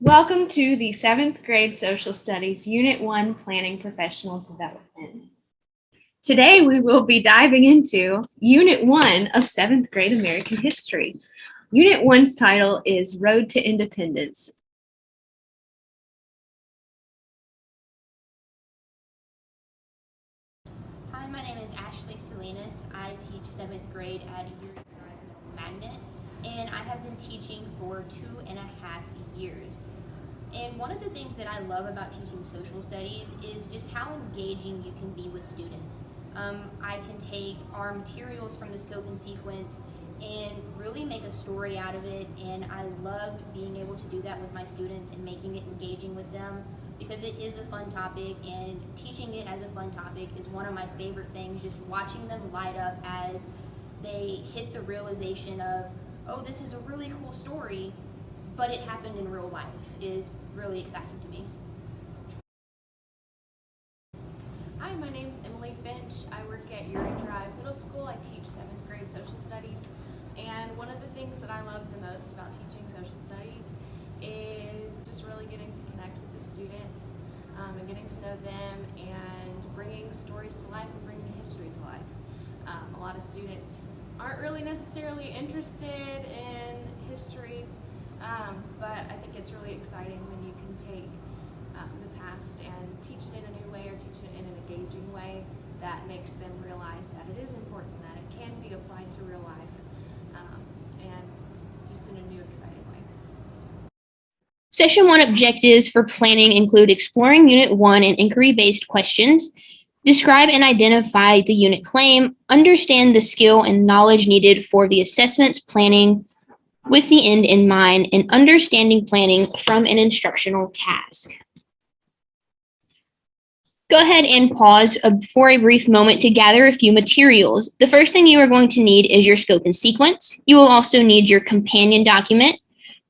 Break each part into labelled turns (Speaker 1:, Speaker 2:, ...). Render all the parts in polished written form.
Speaker 1: Welcome to the 7th grade Social Studies Unit 1 Planning Professional Development. Today we will be diving into Unit 1 of 7th grade American History. Unit 1's title is Road to Independence.
Speaker 2: Hi, my name is Ashley Salinas. I teach 7th grade at Uri Drive Middle Magnet, and I have been teaching for 2.5 years. And one of the things that I love about teaching social studies is just how engaging you can be with students. I can take our materials from the scope and sequence and really make a story out of it, and I love being able to do that with my students and making it engaging with them because it is a fun topic, and teaching it as a fun topic is one of my favorite things. Just watching them light up as they hit the realization of, oh, this is a really cool story, but it happened in real life is really exciting to me.
Speaker 3: Hi, my name's Emily Finch. I work at Uri Drive Middle School. I teach 7th grade social studies. And one of the things that I love the most about teaching social studies is just really getting to connect with the students and getting to know them and bringing stories to life and bringing history to life. A lot of students aren't really necessarily interested in history, but I think it's really exciting when you can take the past and teach it in a new way or teach it in an engaging way that makes them realize that it is important, that it can be applied to real life, and just in a new, exciting way.
Speaker 4: Session 1 objectives for planning include exploring Unit 1 and inquiry-based questions, describe and identify the unit claim, understand the skill and knowledge needed for the assessments planning with the end in mind, and understanding planning from an instructional task. Go ahead and pause for a brief moment to gather a few materials. The first thing you are going to need is your scope and sequence. You will also need your companion document,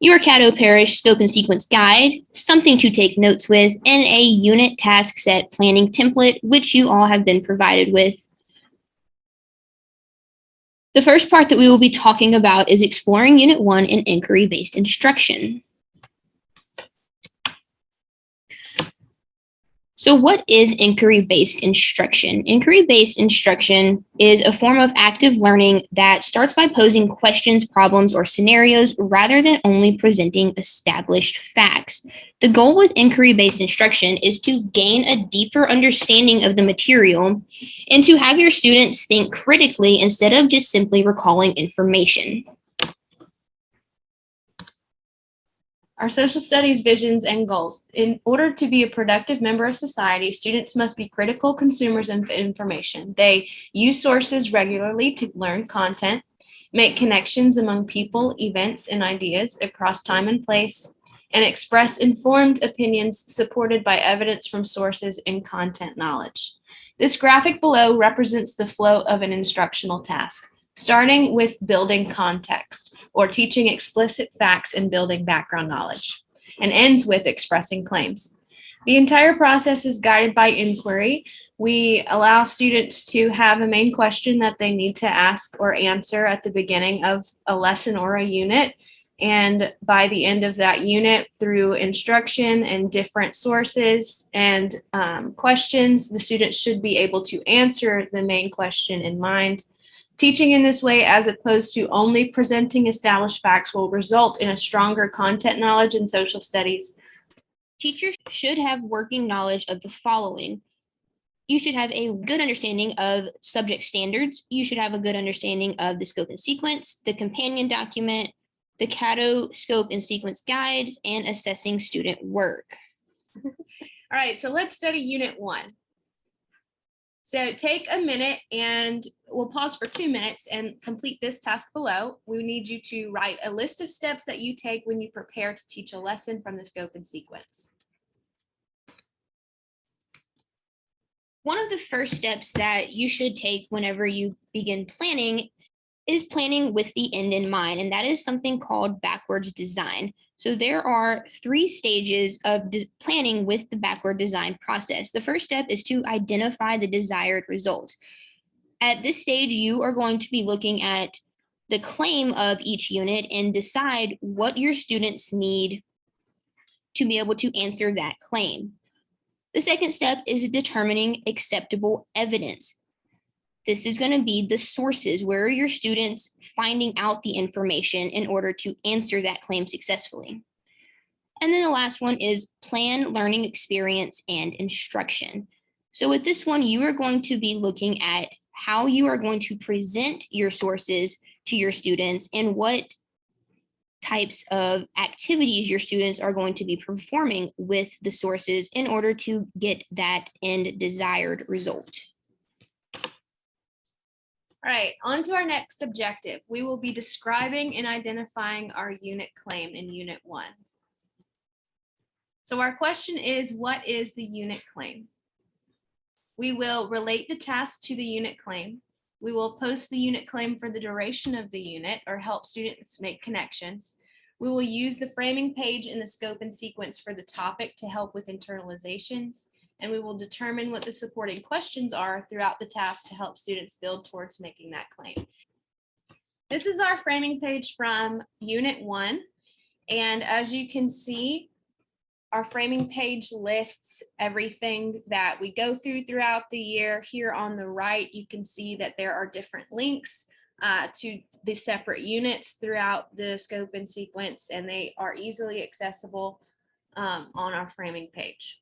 Speaker 4: your Caddo Parish Scope and Sequence Guide, something to take notes with, and a unit task set planning template, which you all have been provided with. The first part that we will be talking about is exploring Unit 1 in inquiry-based instruction. So what is inquiry-based instruction? Inquiry-based instruction is a form of active learning that starts by posing questions, problems, or scenarios rather than only presenting established facts. The goal with inquiry-based instruction is to gain a deeper understanding of the material and to have your students think critically instead of just simply recalling information.
Speaker 1: Our social studies visions and goals. In order to be a productive member of society, students must be critical consumers of information. They use sources regularly to learn content, make connections among people, events, and ideas across time and place, and express informed opinions supported by evidence from sources and content knowledge. This graphic below represents the flow of an instructional task, starting with building context, or teaching explicit facts and building background knowledge, and ends with expressing claims. The entire process is guided by inquiry. We allow students to have a main question that they need to ask or answer at the beginning of a lesson or a unit. And by the end of that unit, through instruction and different sources and questions, the students should be able to answer the main question in mind. Teaching in this way, as opposed to only presenting established facts, will result in a stronger content knowledge in social studies.
Speaker 4: Teachers should have working knowledge of the following. You should have a good understanding of subject standards. You should have a good understanding of the scope and sequence, the companion document, the Caddo Scope and Sequence Guides, and assessing student work.
Speaker 1: All right, so let's study Unit 1. So take a minute and we'll pause for 2 minutes and complete this task below. We need you to write a list of steps that you take when you prepare to teach a lesson from the scope and sequence.
Speaker 4: One of the first steps that you should take whenever you begin planning is planning with the end in mind, and that is something called backwards design. So there are 3 stages of planning with the backward design process. The first step is to identify the desired results. At this stage, you are going to be looking at the claim of each unit and decide what your students need to be able to answer that claim. The second step is determining acceptable evidence. This is going to be the sources. Where are your students finding out the information in order to answer that claim successfully? And then the last one is plan learning experience and instruction. So with this one, you are going to be looking at how you are going to present your sources to your students and what types of activities your students are going to be performing with the sources in order to get that end desired result.
Speaker 1: All right, on to our next objective. We will be describing and identifying our unit claim in Unit 1. So our question is, what is the unit claim? We will relate the task to the unit claim. We will post the unit claim for the duration of the unit or help students make connections. We will use the framing page in the scope and sequence for the topic to help with internalizations. And we will determine what the supporting questions are throughout the task to help students build towards making that claim. This is our framing page from Unit 1. And as you can see, our framing page lists everything that we go through throughout the year. Here on the right, you can see that there are different links to the separate units throughout the scope and sequence, and they are easily accessible on our framing page.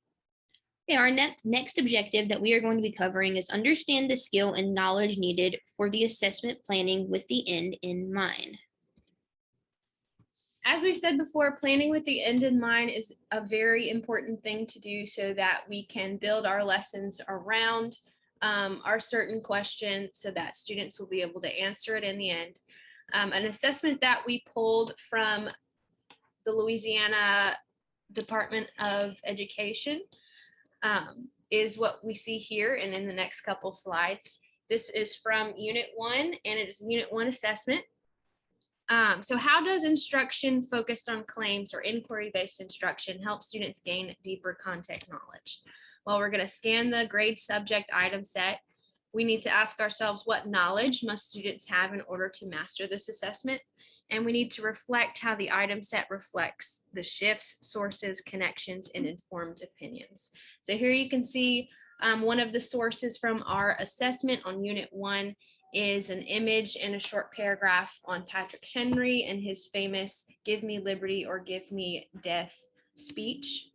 Speaker 4: Okay, our next objective that we are going to be covering is understand the skill and knowledge needed for the assessment planning with the end in mind.
Speaker 1: As we said before, planning with the end in mind is a very important thing to do so that we can build our lessons around our certain question so that students will be able to answer it in the end. An assessment that we pulled from the Louisiana Department of Education is what we see here and in the next couple slides. This is from Unit 1, and it is a Unit 1 assessment. So how does instruction focused on claims or inquiry-based instruction help students gain deeper content knowledge? Well, we're going to scan the grade subject item set. We need to ask ourselves, what knowledge must students have in order to master this assessment? And we need to reflect how the item set reflects the shifts, sources, connections, and informed opinions. So here you can see one of the sources from our assessment on Unit 1 is an image and a short paragraph on Patrick Henry and his famous "Give me liberty or give me death" speech.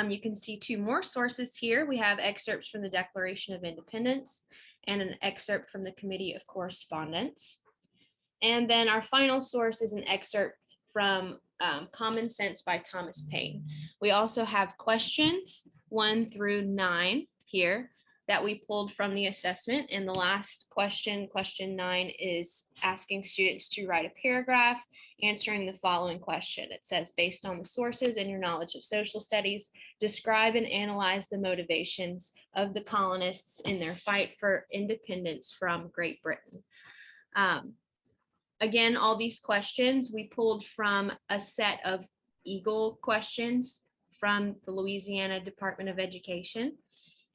Speaker 1: You can see two more sources here. We have excerpts from the Declaration of Independence and an excerpt from the Committee of Correspondence. And then our final source is an excerpt from Common Sense by Thomas Paine. We also have questions 1 through 9 here that we pulled from the assessment. And the last question, question 9, is asking students to write a paragraph answering the following question. It says, based on the sources and your knowledge of social studies, describe and analyze the motivations of the colonists in their fight for independence from Great Britain. Again, all these questions we pulled from a set of Eagle questions from the Louisiana Department of Education.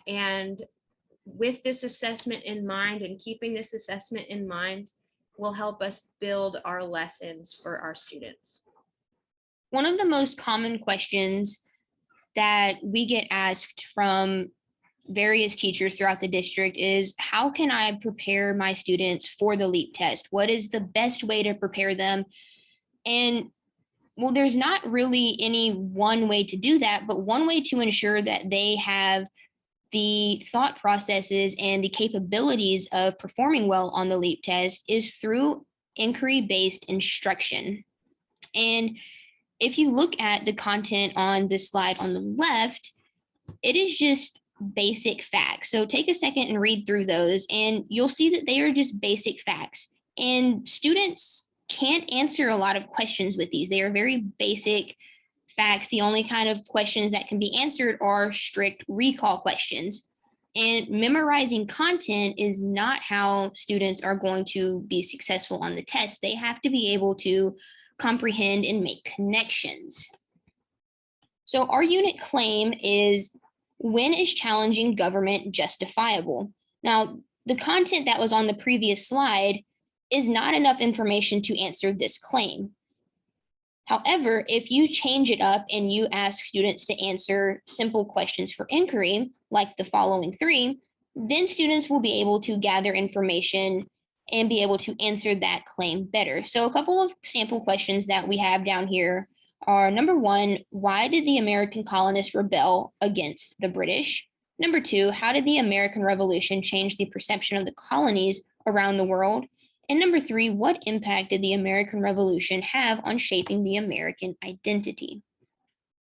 Speaker 1: And with this assessment in mind and keeping this assessment in mind will help us build our lessons for our students.
Speaker 4: One of the most common questions that we get asked from various teachers throughout the district is, how can I prepare my students for the LEAP test? What is the best way to prepare them? And well, there's not really any one way to do that, but one way to ensure that they have the thought processes and the capabilities of performing well on the LEAP test is through inquiry-based instruction. And if you look at the content on this slide on the left, it is just basic facts. So take a second and read through those, and you'll see that they are just basic facts. And students can't answer a lot of questions with these. They are very basic facts. The only kind of questions that can be answered are strict recall questions. And memorizing content is not how students are going to be successful on the test. They have to be able to comprehend and make connections. So our unit claim is, when is challenging government justifiable? Now, the content that was on the previous slide is not enough information to answer this claim. However, if you change it up and you ask students to answer simple questions for inquiry, like the following three, then students will be able to gather information and be able to answer that claim better. So a couple of sample questions that we have down here are: number one, why did the American colonists rebel against the British? Number two, how did the American Revolution change the perception of the colonies around the world? And number three, what impact did the American Revolution have on shaping the American identity?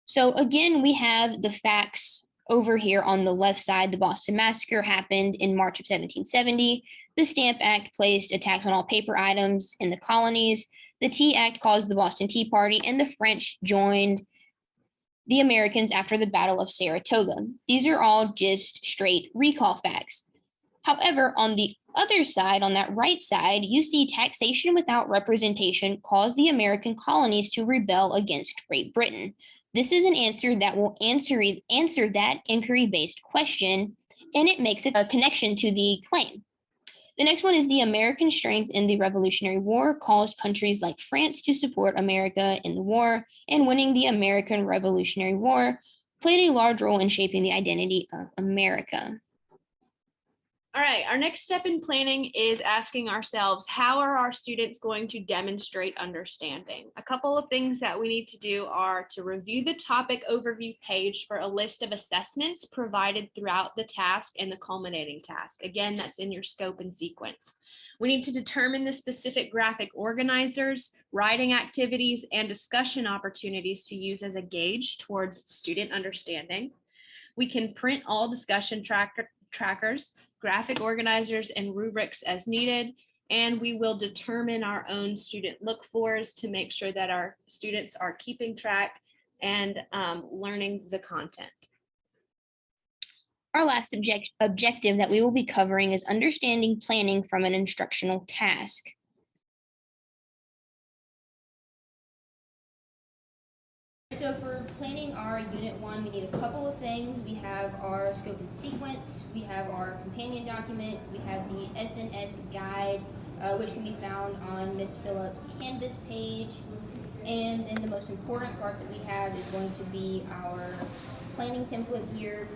Speaker 4: So again, we have the facts over here on the left side. The Boston Massacre happened in March of 1770. The Stamp Act placed a tax on all paper items in the colonies. The Tea Act caused the Boston Tea Party, and the French joined the Americans after the Battle of Saratoga. These are all just straight recall facts. However, on the other side, on that right side, you see taxation without representation caused the American colonies to rebel against Great Britain. This is an answer that will answer that inquiry-based question, and it makes a connection to the claim. The next one is: the American strength in the Revolutionary War caused countries like France to support America in the war, and winning the American Revolutionary War played a large role in shaping the identity of America.
Speaker 1: All right, our next step in planning is asking ourselves, how are our students going to demonstrate understanding? A couple of things that we need to do are to review the topic overview page for a list of assessments provided throughout the task and the culminating task. Again, that's in your scope and sequence. We need to determine the specific graphic organizers, writing activities, and discussion opportunities to use as a gauge towards student understanding. We can print all discussion trackers, graphic organizers, and rubrics as needed, and we will determine our own student look-fors to make sure that our students are keeping track and learning the content.
Speaker 4: Our last objective that we will be covering is understanding planning from an instructional task.
Speaker 2: So for planning our Unit 1, we need a couple of things. We have our scope and sequence, we have our companion document, we have the SNS guide, which can be found on Ms. Phillips' Canvas page. And then the most important part that we have is going to be our planning template here.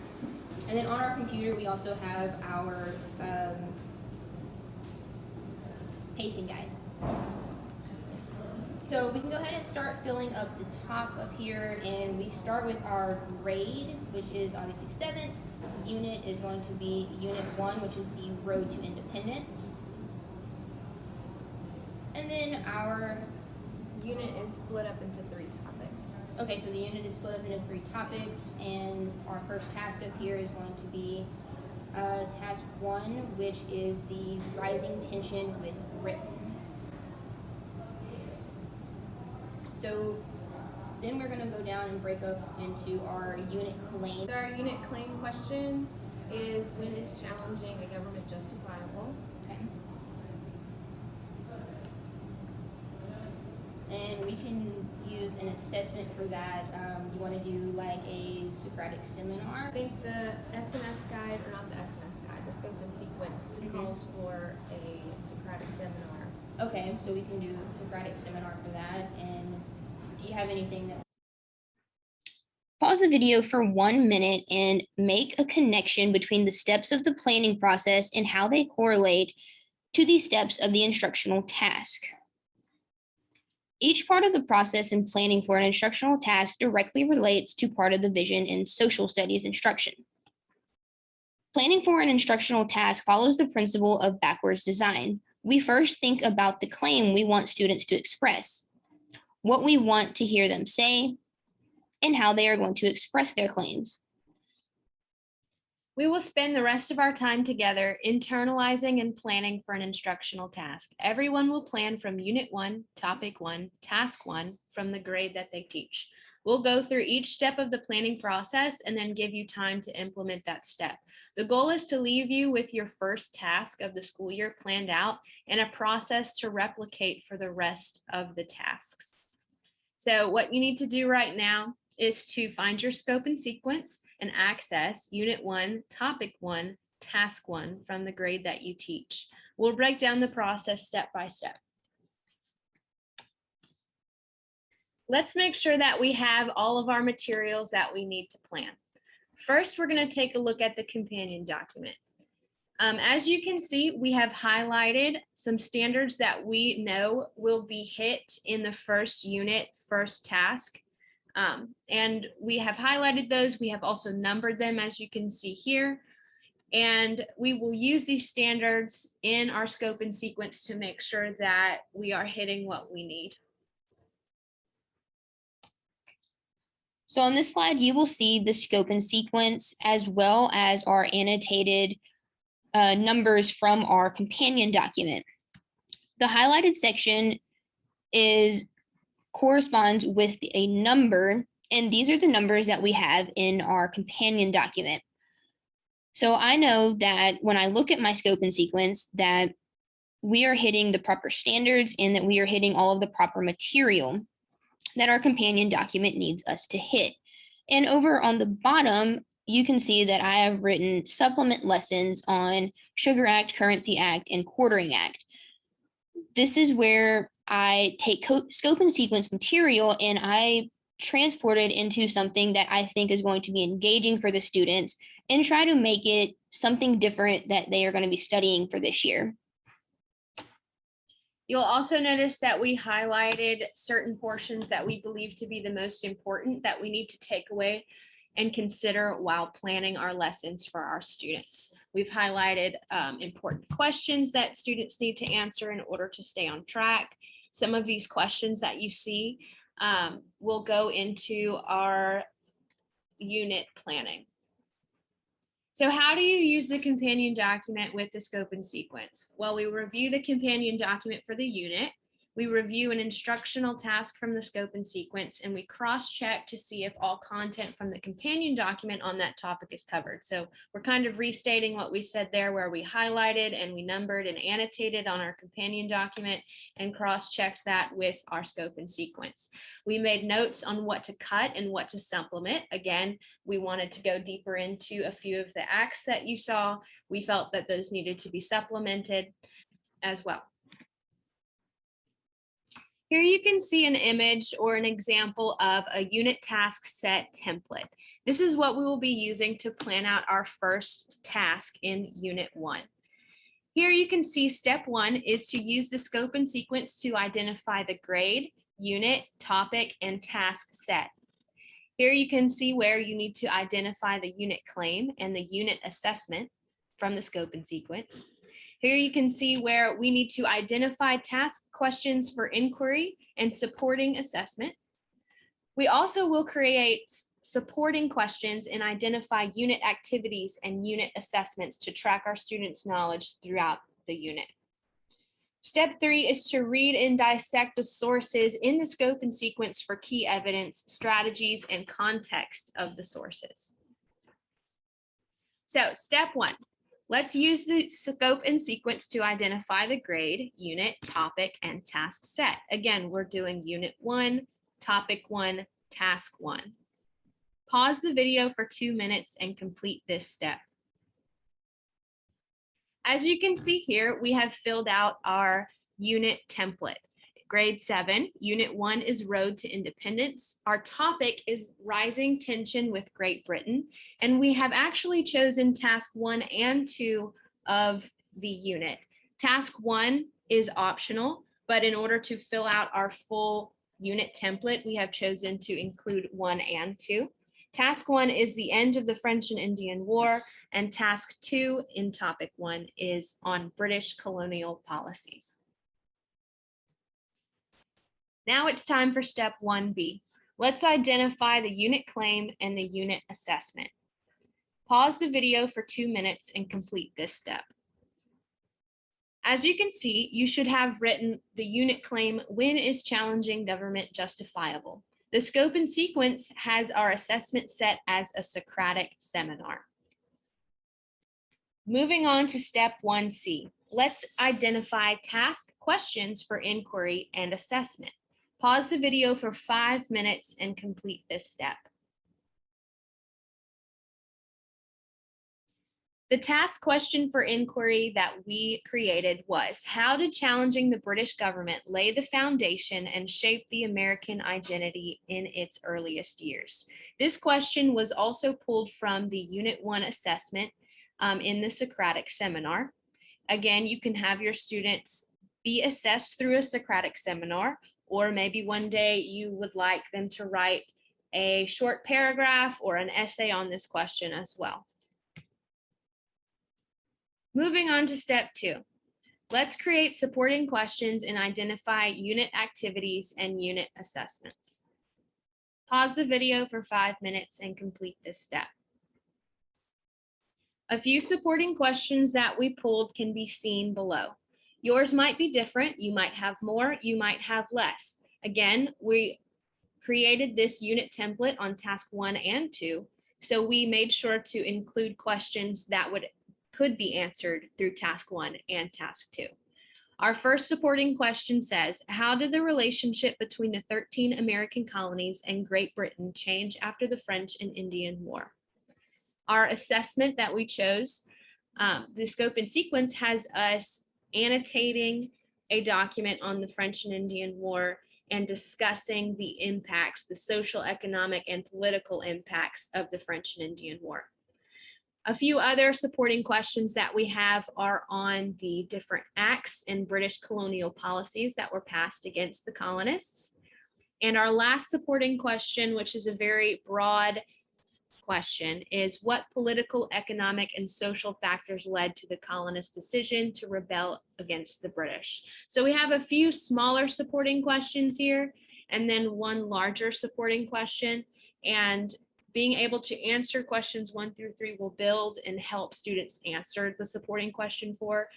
Speaker 2: And then on our computer, we also have our pacing guide. So we can go ahead and start filling up the top up here, and we start with our grade, which is obviously 7th. The unit is going to be Unit 1, which is the Road to Independence. And then our
Speaker 3: Unit is split up into 3 topics.
Speaker 2: Okay, so the unit is split up into 3 topics, and our first task up here is going to be task 1, which is the rising tension with Britain. So then we're going to go down and break up into our unit claim.
Speaker 3: So our unit claim question is, when is challenging a government justifiable?
Speaker 2: Okay. And we can use an assessment for that. You want to do like a Socratic seminar?
Speaker 3: I think the SNS guide, or not the SNS guide, the scope and sequence calls for a Socratic seminar.
Speaker 2: Okay, so we can do a Socratic seminar for that. And do you have anything that...
Speaker 4: Pause the video for 1 minute and make a connection between the steps of the planning process and how they correlate to the steps of the instructional task. Each part of the process in planning for an instructional task directly relates to part of the vision in social studies instruction. Planning for an instructional task follows the principle of backwards design. We first think about the claim we want students to express, what we want to hear them say, and how they are going to express their claims.
Speaker 1: We will spend the rest of our time together internalizing and planning for an instructional task. Everyone will plan from Unit 1, Topic 1, Task 1 from the grade that they teach. We'll go through each step of the planning process and then give you time to implement that step. The goal is to leave you with your first task of the school year planned out and a process to replicate for the rest of the tasks. So what you need to do right now is to find your scope and sequence and access Unit 1, Topic 1, Task 1 from the grade that you teach. We'll break down the process step by step. Let's make sure that we have all of our materials that we need to plan. First, we're going to take a look at the companion document. As you can see, we have highlighted some standards that we know will be hit in the first unit, first task. And we have highlighted those. We have also numbered them, as you can see here. And we will use these standards in our scope and sequence to make sure that we are hitting what we need.
Speaker 4: So on this slide, you will see the scope and sequence as well as our annotated numbers from our companion document. The highlighted section corresponds with a number, and these are the numbers that we have in our companion document. So I know that when I look at my scope and sequence that we are hitting the proper standards and that we are hitting all of the proper material that our companion document needs us to hit. And over on the bottom, you can see that I have written supplement lessons on Sugar Act, Currency Act, and Quartering Act. This is where I take scope and sequence material and I transport it into something that I think is going to be engaging for the students and try to make it something different that they are going to be studying for this year.
Speaker 1: You'll also notice that we highlighted certain portions that we believe to be the most important that we need to take away and consider while planning our lessons for our students. We've highlighted important questions that students need to answer in order to stay on track. Some of these questions that you see will go into our unit planning. So how do you use the companion document with the scope and sequence? Well, we review the companion document for the unit. We review an instructional task from the scope and sequence, and we cross-check to see if all content from the companion document on that topic is covered. So we're kind of restating what we said there, where we highlighted and we numbered and annotated on our companion document and cross-checked that with our scope and sequence. We made notes on what to cut and what to supplement. Again, we wanted to go deeper into a few of the acts that you saw. We felt that those needed to be supplemented as well. Here you can see an image or an example of a unit task set template. This is what we will be using to plan out our first task in Unit 1. Here you can see step 1 is to use the scope and sequence to identify the grade, unit, topic, and task set. Here you can see where you need to identify the unit claim and the unit assessment from the scope and sequence. Here you can see where we need to identify task questions for inquiry and supporting assessment. We also will create supporting questions and identify unit activities and unit assessments to track our students' knowledge throughout the unit. Step 3 is to read and dissect the sources in the scope and sequence for key evidence, strategies, and context of the sources. So step 1. Let's use the scope and sequence to identify the grade, unit, topic, and task set. Again, we're doing Unit 1, Topic 1, Task 1. Pause the video for 2 minutes and complete this step. As you can see here, we have filled out our unit template. Grade 7, Unit 1 is Road to Independence. Our topic is Rising Tension with Great Britain, and we have actually chosen Task 1 and 2 of the unit. Task 1 is optional, but in order to fill out our full unit template, we have chosen to include 1 and 2. Task 1 is the end of the French and Indian War, and Task 2 in Topic 1 is on British colonial policies. Now it's time for step 1B. Let's identify the unit claim and the unit assessment. Pause the video for 2 minutes and complete this step. As you can see, you should have written the unit claim, when is challenging government justifiable? The scope and sequence has our assessment set as a Socratic seminar. Moving on to step 1C. Let's identify task questions for inquiry and assessment. Pause the video for 5 minutes and complete this step. The task question for inquiry that we created was, how did challenging the British government lay the foundation and shape the American identity in its earliest years? This question was also pulled from the Unit 1 assessment in the Socratic seminar. Again, you can have your students be assessed through a Socratic seminar, or maybe one day you would like them to write a short paragraph or an essay on this question as well. Moving on to step 2. Let's create supporting questions and identify unit activities and unit assessments. Pause the video for 5 minutes and complete this step. A few supporting questions that we pulled can be seen below. Yours might be different. You might have more, you might have less. Again, we created this unit template on task 1 and 2, so we made sure to include questions that could be answered through task 1 and task 2. Our first supporting question says, how did the relationship between the 13 American colonies and Great Britain change after the French and Indian War? Our assessment that we chose, the scope and sequence, has us annotating a document on the French and Indian War and discussing the impacts, the social, economic, and political impacts of the French and Indian War. A few other supporting questions that we have are on the different acts and British colonial policies that were passed against the colonists. And our last supporting question, which is a very broad question, is what political, economic, and social factors led to the colonists' decision to rebel against the British? So we have a few smaller supporting questions here, and then one larger supporting question. And being able to answer questions 1 through 3 will build and help students answer the supporting question 4,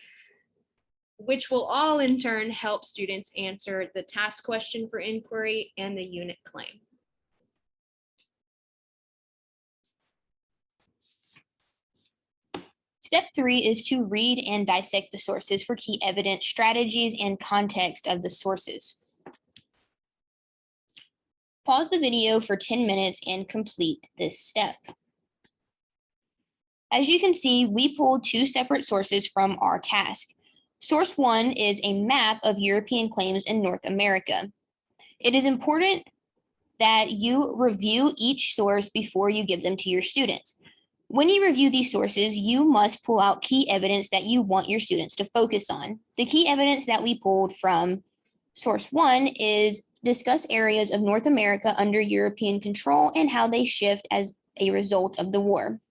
Speaker 1: which will all in turn help students answer the task question for inquiry and the unit claim.
Speaker 4: Step 3 is to read and dissect the sources for key evidence, strategies, and context of the sources. Pause the video for 10 minutes and complete this step. As you can see, we pulled 2 separate sources from our task. Source 1 is a map of European claims in North America. It is important that you review each source before you give them to your students. When you review these sources, you must pull out key evidence that you want your students to focus on. The key evidence that we pulled from source 1 is discuss areas of North America under European control and how they shift as a result of the war.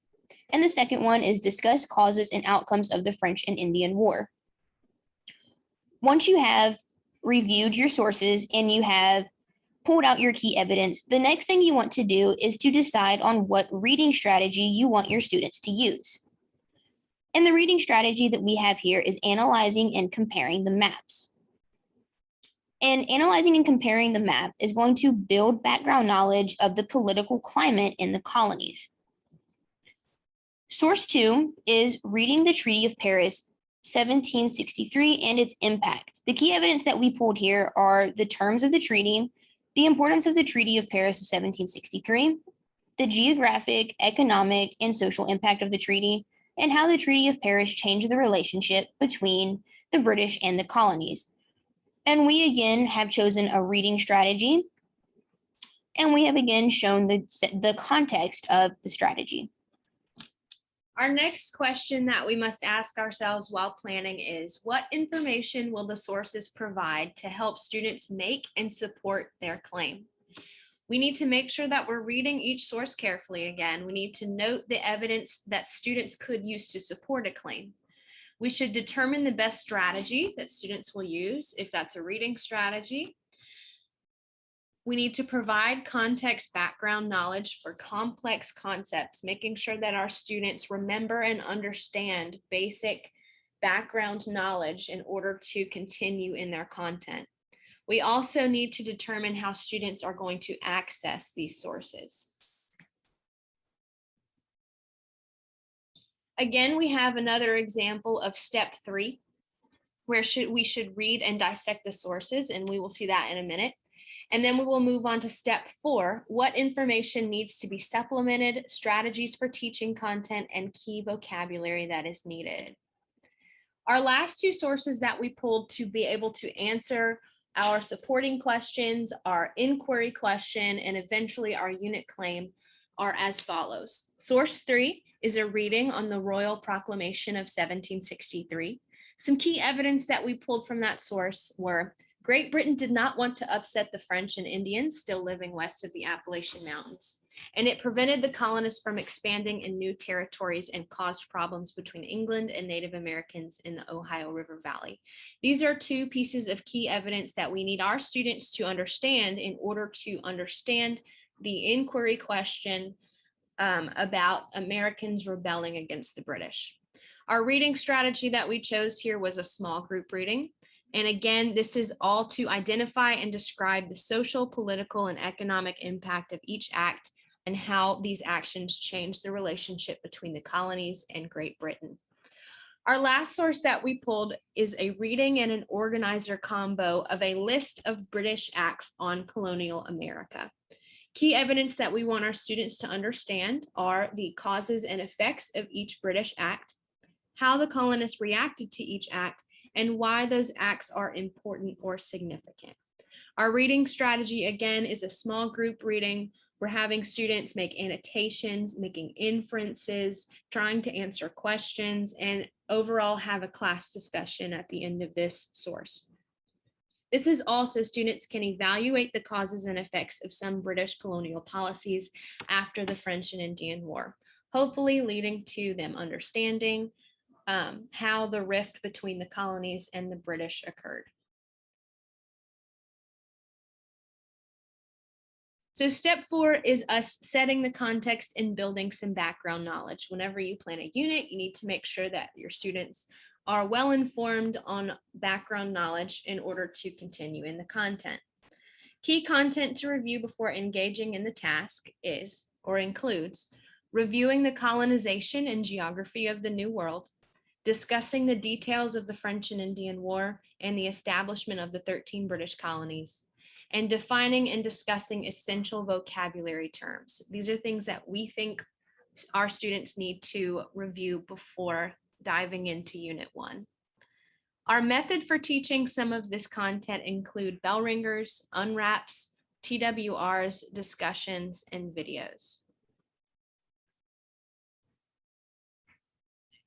Speaker 4: And the second one is discuss causes and outcomes of the French and Indian War. Once you have reviewed your sources and you have pulled out your key evidence, the next thing you want to do is to decide on what reading strategy you want your students to use. And the reading strategy that we have here is analyzing and comparing the maps. And analyzing and comparing the map is going to build background knowledge of the political climate in the colonies. Source 2 is reading the Treaty of Paris 1763 and its impact. The key evidence that we pulled here are the terms of the treaty, the importance of the Treaty of Paris of 1763, the geographic, economic, and social impact of the treaty, and how the Treaty of Paris changed the relationship between the British and the colonies. And we again have chosen a reading strategy, and we have again shown the context of the strategy.
Speaker 1: Our next question that we must ask ourselves while planning is, what information will the sources provide to help students make and support their claim? We need to make sure that we're reading each source carefully again. We need to note the evidence that students could use to support a claim. We should determine the best strategy that students will use, if that's a reading strategy. We need to provide context background knowledge for complex concepts, making sure that our students remember and understand basic background knowledge in order to continue in their content. We also need to determine how students are going to access these sources. Again, we have another example of step 3, where we should read and dissect the sources, and we will see that in a minute. And then we will move on to step 4, what information needs to be supplemented, strategies for teaching content, and key vocabulary that is needed. Our last 2 sources that we pulled to be able to answer our supporting questions, our inquiry question, and eventually our unit claim are as follows. Source 3 is a reading on the Royal Proclamation of 1763. Some key evidence that we pulled from that source were Great Britain did not want to upset the French and Indians still living west of the Appalachian Mountains, and it prevented the colonists from expanding in new territories and caused problems between England and Native Americans in the Ohio River Valley. These are 2 pieces of key evidence that we need our students to understand in order to understand the inquiry question about Americans rebelling against the British. Our reading strategy that we chose here was a small group reading. And again, this is all to identify and describe the social, political, and economic impact of each act and how these actions change the relationship between the colonies and Great Britain. Our last source that we pulled is a reading and an organizer combo of a list of British acts on colonial America. Key evidence that we want our students to understand are the causes and effects of each British act, how the colonists reacted to each act, and why those acts are important or significant. Our reading strategy, again, is a small group reading. We're having students make annotations, making inferences, trying to answer questions, and overall have a class discussion at the end of this source. This is also students can evaluate the causes and effects of some British colonial policies after the French and Indian War, hopefully leading to them understanding how the rift between the colonies and the British occurred. So step 4 is us setting the context and building some background knowledge. Whenever you plan a unit, you need to make sure that your students are well informed on background knowledge in order to continue in the content. Key content to review before engaging in the task is, or includes, reviewing the colonization and geography of the New World, discussing the details of the French and Indian War and the establishment of the 13 British colonies, and defining and discussing essential vocabulary terms. These are things that we think our students need to review before diving into Unit 1. Our method for teaching some of this content include bell ringers, unwraps, TWRs, discussions, and videos.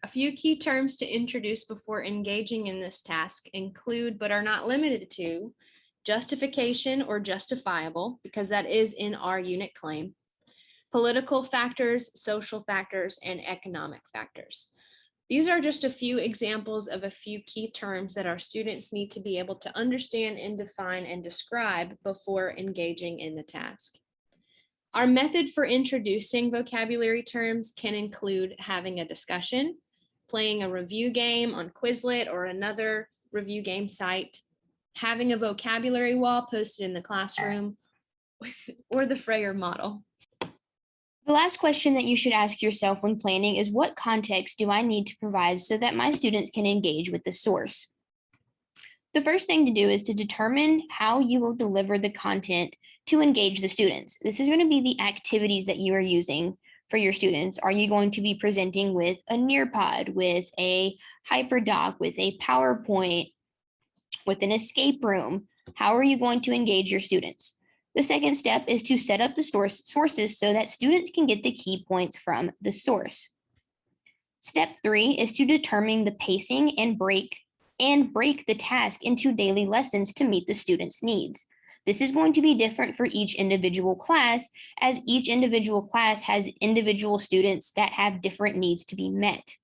Speaker 1: A few key terms to introduce before engaging in this task include, but are not limited to, justification or justifiable, because that is in our unit claim, political factors, social factors, and economic factors. These are just a few examples of a few key terms that our students need to be able to understand and define and describe before engaging in the task. Our method for introducing vocabulary terms can include having a discussion, playing a review game on Quizlet or another review game site, having a vocabulary wall posted in the classroom, or the Freyer model.
Speaker 4: The last question that you should ask yourself when planning is, what context do I need to provide so that my students can engage with the source? The first thing to do is to determine how you will deliver the content to engage the students. This is going to be the activities that you are using for your students. Are you going to be presenting with a Nearpod, with a HyperDoc, with a PowerPoint, with an escape room? How are you going to engage your students? The second step is to set up the sources so that students can get the key points from the source. Step 3 is to determine the pacing and break the task into daily lessons to meet the students' needs. This is going to be different for each individual class, as each individual class has individual students that have different needs to be met.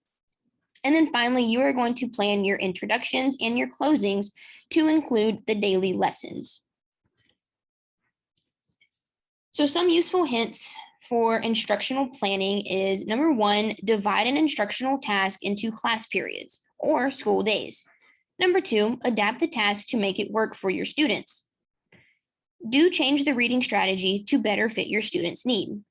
Speaker 4: And then finally, you are going to plan your introductions and your closings to include the daily lessons. So some useful hints for instructional planning is, number 1, divide an instructional task into class periods or school days. Number 2, adapt the task to make it work for your students. Do change the reading strategy to better fit your students' need.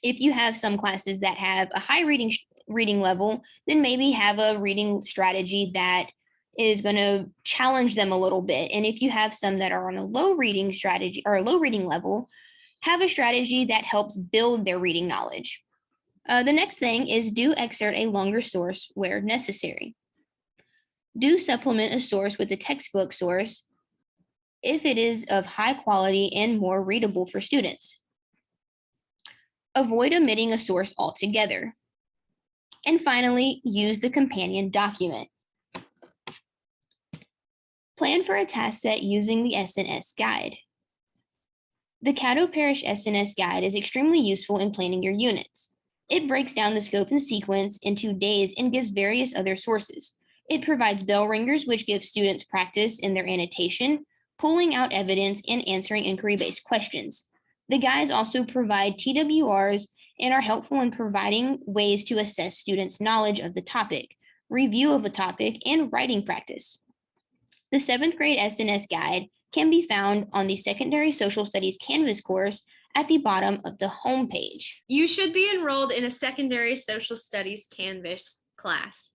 Speaker 4: If you have some classes that have a high reading level, then maybe have a reading strategy that is going to challenge them a little bit. And if you have some that are on a low reading strategy or a low reading level, have a strategy that helps build their reading knowledge. The next thing is do exert a longer source where necessary. Do supplement a source with a textbook source if it is of high quality and more readable for students. Avoid omitting a source altogether. And finally, use the companion document. Plan for a task set using the SNS guide. The Caddo Parish SNS guide is extremely useful in planning your units. It breaks down the scope and sequence into days and gives various other sources. It provides bell ringers, which gives students practice in their annotation, pulling out evidence, and answering inquiry-based questions. The guides also provide TWRs and are helpful in providing ways to assess students' knowledge of the topic, review of a topic, and writing practice. The 7th grade SNS guide can be found on the Secondary Social Studies Canvas course at the bottom of the homepage.
Speaker 1: You should be enrolled in a secondary social studies Canvas class.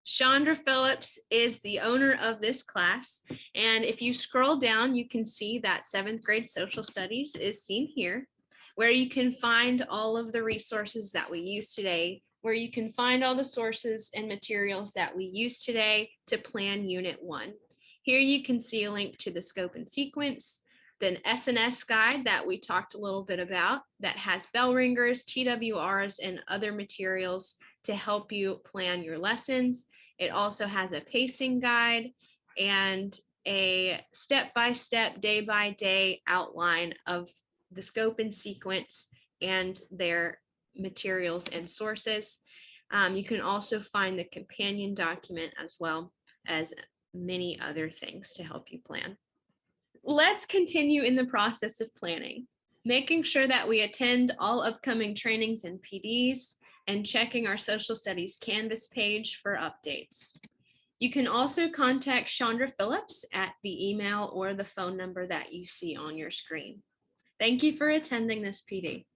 Speaker 1: Chandra Phillips is the owner of this class, and if you scroll down, you can see that 7th grade social studies is seen here, where you can find all of the resources that we use today, where you can find all the sources and materials that we use today to plan Unit 1. Here you can see a link to the scope and sequence, the SNS guide that we talked a little bit about that has bell ringers, TWRs, and other materials to help you plan your lessons. It also has a pacing guide and a step-by-step, day-by-day outline of the scope and sequence and their materials and sources. You can also find the companion document as well as many other things to help you plan. Let's continue in the process of planning, making sure that we attend all upcoming trainings and PDs and checking our social studies Canvas page for updates. You can also contact Chandra Phillips at the email or the phone number that you see on your screen. Thank you for attending this PD.